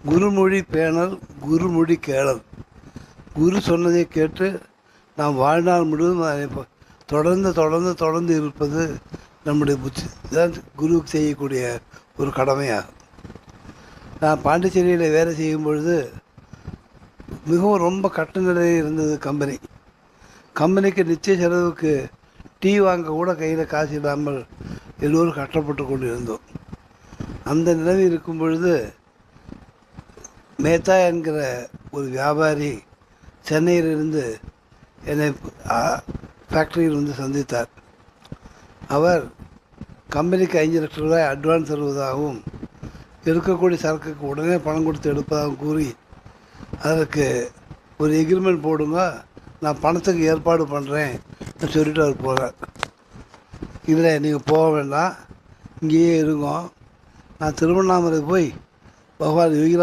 குருமொழி பேணல் குருமொழி கேளல். குரு சொன்னதை கேட்டு நாம் வாழ்நாள் முழுவதும் அதை தொடர்ந்து தொடர்ந்து தொடர்ந்து இருப்பது நம்முடைய புத்தி தான் குருவுக்கு செய்யக்கூடிய ஒரு கடமையாகும். நான் பாண்டிச்சேரியில் வேலை செய்யும் பொழுது மிகவும் ரொம்ப கட்ட நிலையில் இருந்தது கம்பெனிக்கு நிச்சய செலவுக்கு டீ வாங்க கூட கையில் காசு இல்லாமல் எல்லோரும் கஷ்டப்பட்டு கொண்டு இருந்தோம். அந்த நிலைமை இருக்கும் பொழுது மேத்தா என்கிற ஒரு வியாபாரி சென்னையிலிருந்து என்னை ஃபேக்ட்ரியில் வந்து சந்தித்தார். அவர் கம்பெனிக்கு 5 லட்சம் ரூபாய் அட்வான்ஸ் தருவதாகவும் இருக்கக்கூடிய சரக்குக்கு உடனே பணம் கொடுத்து எடுப்பதாகவும் கூறி அதற்கு ஒரு எக்ரிமெண்ட் போடுங்க, நான் பணத்துக்கு ஏற்பாடு பண்ணுறேன் சொல்லிட்டு அவர் போகிறார். இல்லை நீங்கள் போக வேண்டாம், இங்கேயே இருங்க, நான் திருவண்ணாமலை போய் பகவான் யோகிரா